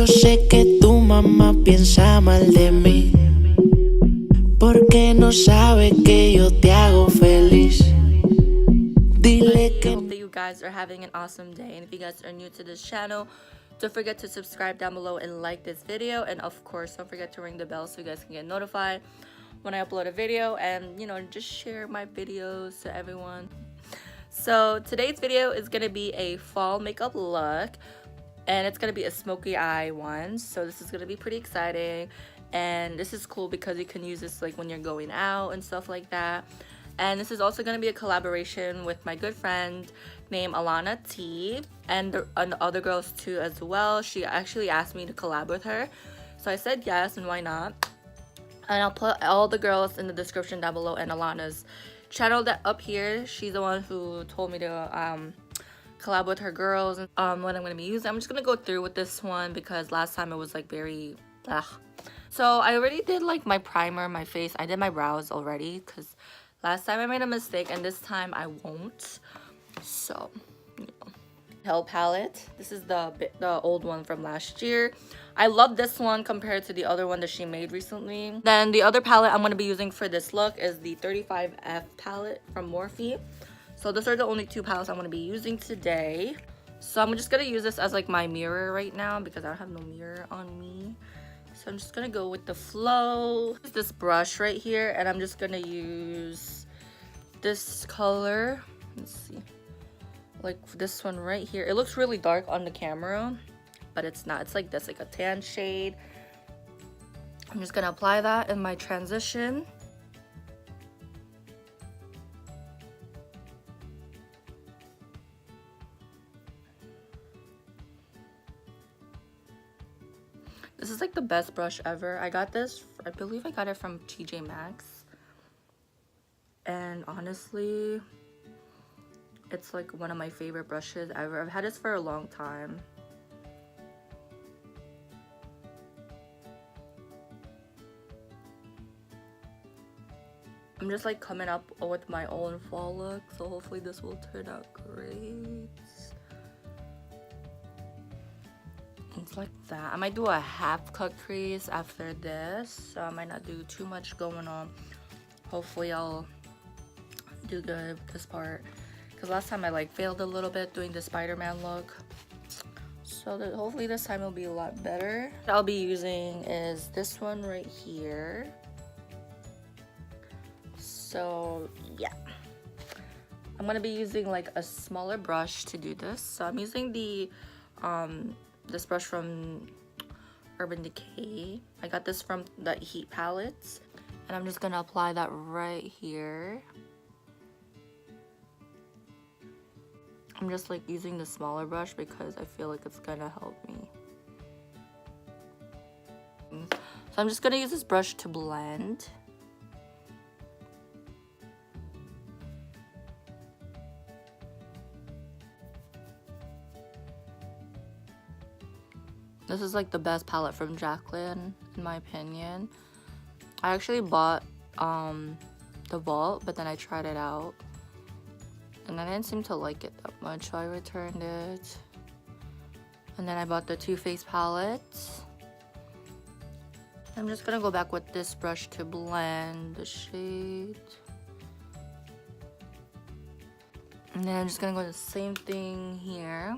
Yo sé que tu mamá piensa mal de mí, porque no sabe que yo te hago feliz. Dile que... I hope that you guys are having an awesome day, and if you guys are new to this channel, don't forget to subscribe down below and like this video, and of course don't forget to ring the bell so you guys can get notified when I upload a video, and you know, just share my videos to everyone. So today's video is gonna be a fall makeup look, and it's gonna be a smoky eye one, so this is gonna be pretty exciting. And this is cool because you can use this like when you're going out and stuff like that. And this is also going to be a collaboration with my good friend named Alana T, and the other girls too as well. She actually asked me to collab with her, so I said yes, and why not. And I'll put all the girls in the description down below, and Alana's channel that up here. She's the one who told me to collab with her girls. What I'm going to be using, I'm just going to go through with this one because last time it was like very So I already did like my primer, my face. I did my brows already because last time I made a mistake, and this time I won't. So, you know. Hell palette. This is the old one from last year. I love this one compared to the other one that she made recently. Then the other palette I'm going to be using for this look is the 35F palette from Morphe. So those are the only two palettes I'm going to be using today. So I'm just going to use this as like my mirror right now because I don't have no mirror on me. So I'm just gonna go with the flow. This brush right here, and I'm just gonna use this color. Let's see, like this one right here. It looks really dark on the camera, but it's not. It's like this, like a tan shade. I'm just gonna apply that in my transition. This is like the best brush ever. I got this, I believe I got it from TJ Maxx. And honestly, it's like one of my favorite brushes ever. I've had this for a long time. I'm just like coming up with my own fall look, so hopefully this will turn out great. It's like that. I might do a half cut crease after this, so I might not do too much going on. Hopefully I'll do good with this part, because last time I like failed a little bit doing the Spider-Man look, so that hopefully this time it'll be a lot better. What I'll be using is this one right here. So yeah, I'm gonna be using like a smaller brush to do this. So I'm using the this brush from Urban Decay. I got this from the Heat palettes, and I'm just gonna apply that right here. I'm just like using the smaller brush because I feel like it's gonna help me. So I'm just gonna use this brush to blend. This is like the best palette from Jaclyn, in my opinion. I actually bought the Vault, but then I tried it out, and I didn't seem to like it that much, so I returned it. And then I bought the Too Faced palette. I'm just gonna go back with this brush to blend the shade. And then I'm just gonna go the same thing here.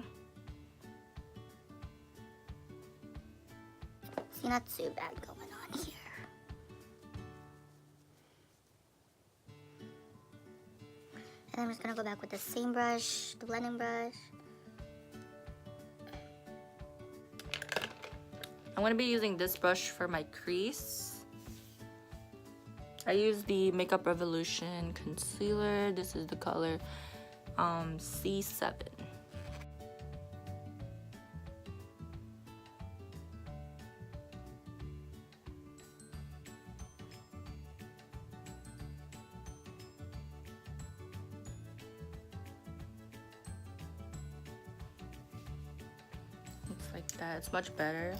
Not too bad going on here. And I'm just gonna go back with the same brush, the blending brush. I'm gonna be using this brush for my crease. I use the Makeup Revolution concealer. This is the color C7. Like that, it's much better.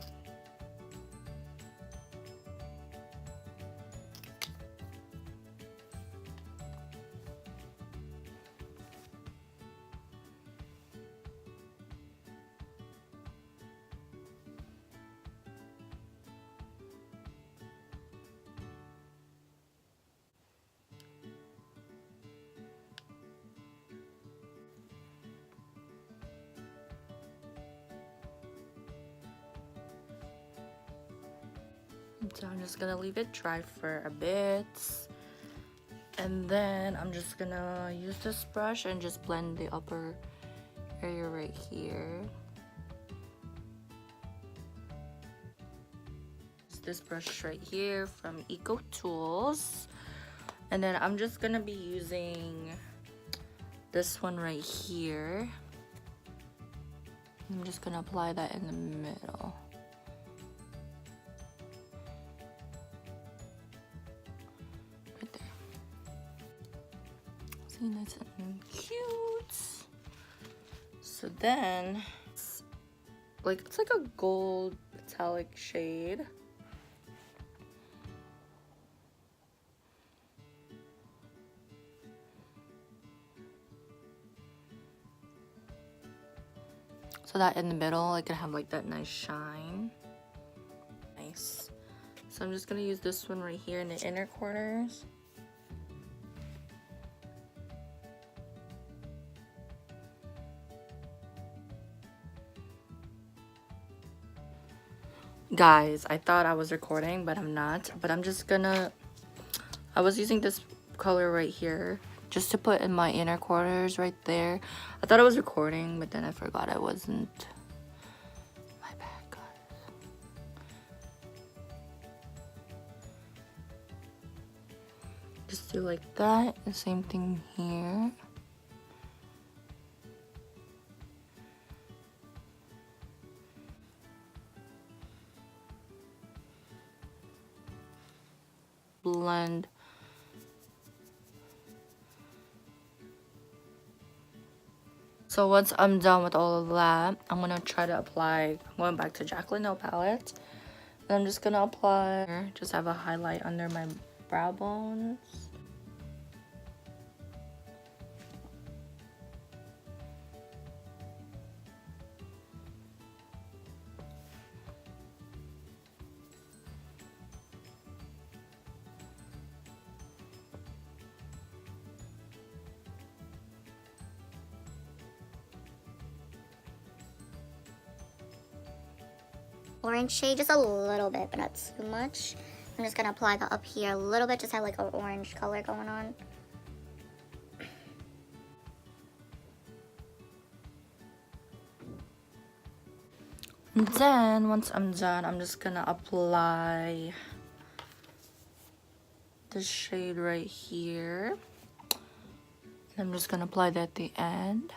So I'm just gonna leave it dry for a bit. And then I'm just gonna use this brush and just blend the upper area right here. This brush right here from Eco Tools. And then I'm just gonna be using this one right here. I'm just gonna apply that in the middle. Right there. See, nice and cute. So then, it's like a gold metallic shade. So that in the middle, I can have like that nice shine. Nice. So I'm just gonna use this one right here in the inner corners. Guys, I thought I was recording, but I'm not. But I'm just gonna, I was using this color right here just to put in my inner corners right there. I thought I was recording, but then I forgot I wasn't. My bad, guys. Just do like that. The same thing here. Blend. So once I'm done with all of that, I'm gonna try to apply, I'm going back to Jaclyn nail palette. And I'm just gonna apply, just have a highlight under my brow bones. Orange shade, just a little bit, but not too much. I'm just gonna apply that up here a little bit, just have like an orange color going on. And then once I'm done, I'm just gonna apply the shade right here. I'm just gonna apply that at the end.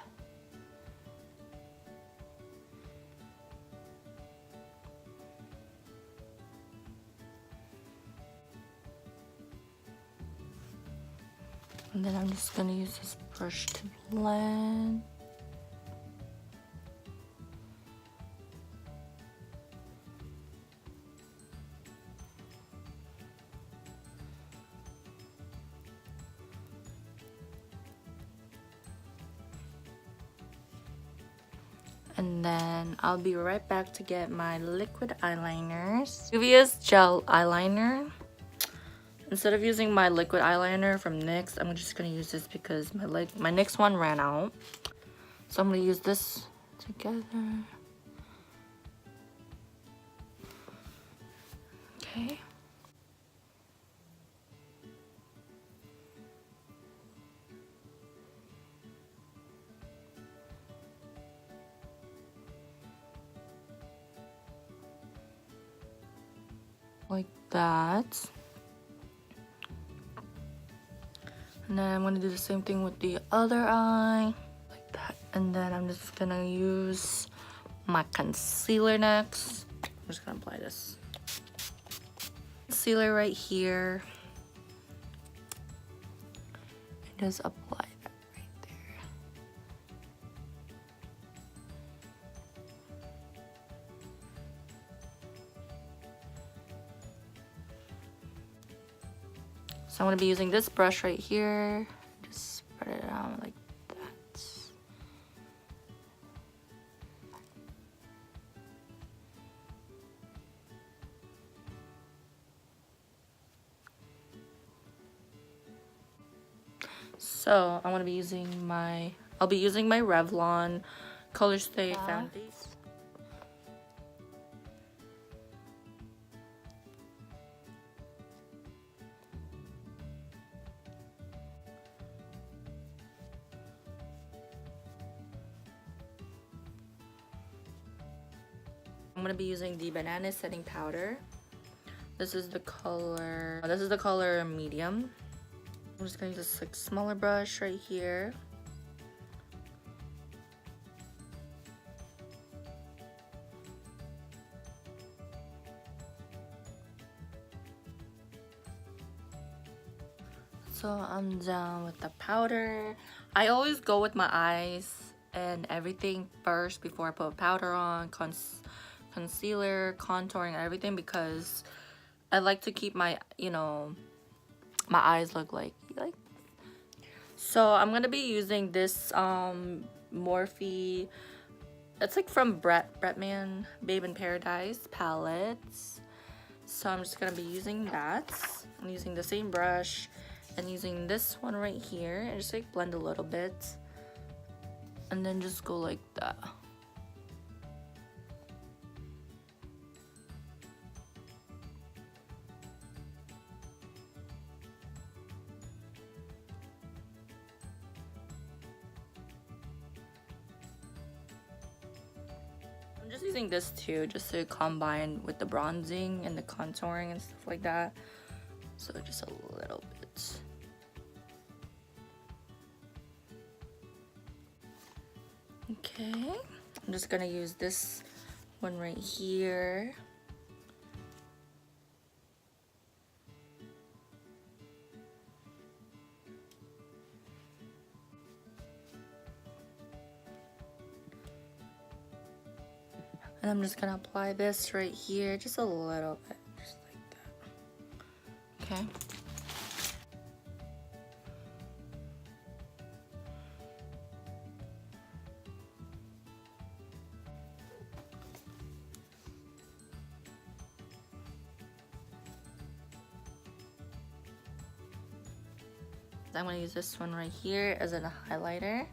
And then I'm just gonna use this brush to blend. And then I'll be right back to get my liquid eyeliners. Previous gel eyeliner. Instead of using my liquid eyeliner from NYX, I'm just gonna use this because my NYX one ran out. So I'm gonna use this together. Okay. Like that. And then I'm gonna do the same thing with the other eye, like that. And then I'm just gonna use my concealer next. I'm just gonna apply this concealer right here. And just apply that right there. So I'm gonna be using this brush right here. Just spread it out like that. So I'm gonna be using my, I'll be using my Revlon Color Stay Foundation. I'm gonna be using the banana setting powder. This is the color medium. I'm just gonna use this like smaller brush right here. So I'm done with the powder. I always go with my eyes and everything first before I put powder on, concealer, contouring, everything, because I like to keep my, you know, my eyes look like. So I'm gonna be using this Morphe. It's like from Bretman Babe in Paradise palettes. So I'm just gonna be using that. I'm using the same brush and using this one right here and just like blend a little bit and then just go like that. I'm just using this too, just to combine with the bronzing and the contouring and stuff like that. So just a little bit. Okay, I'm just gonna use this one right here. And I'm just gonna apply this right here, just a little bit, just like that. Okay. I'm gonna use this one right here as a highlighter.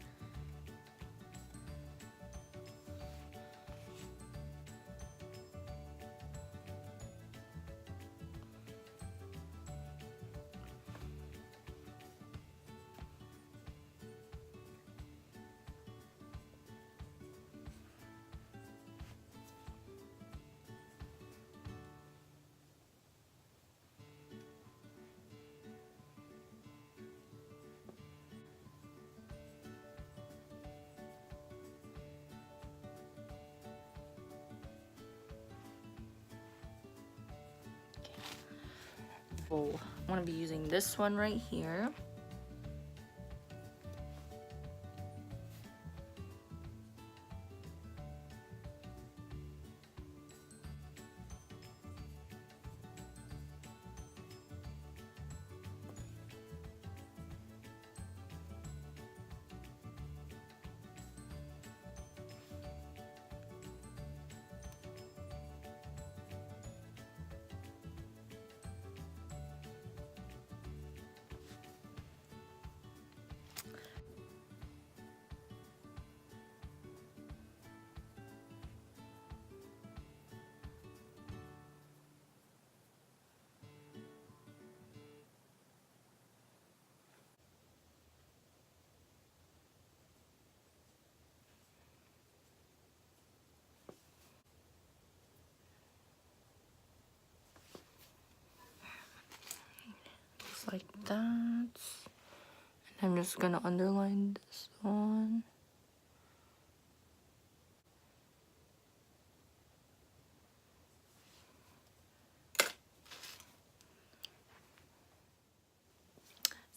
Oh, I'm gonna be using this one right here. Just like that. And I'm just gonna underline this one.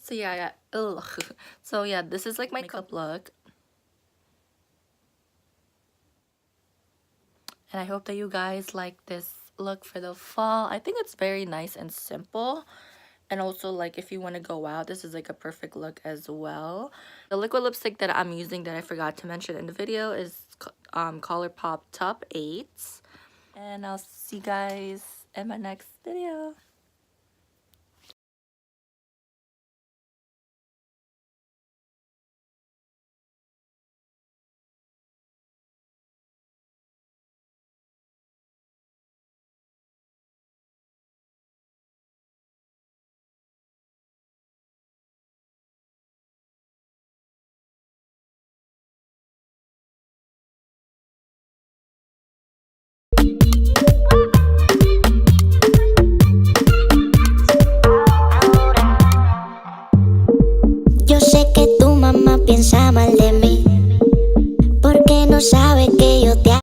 So yeah, ugh. So yeah, this is like my makeup look. And I hope that you guys like this look for the fall. I think it's very nice and simple. And also, like, if you want to go out, this is like a perfect look as well. The liquid lipstick that I'm using that I forgot to mention in the video is COLLAB Top 8. And I'll see you guys in my next video. no sabe que yo te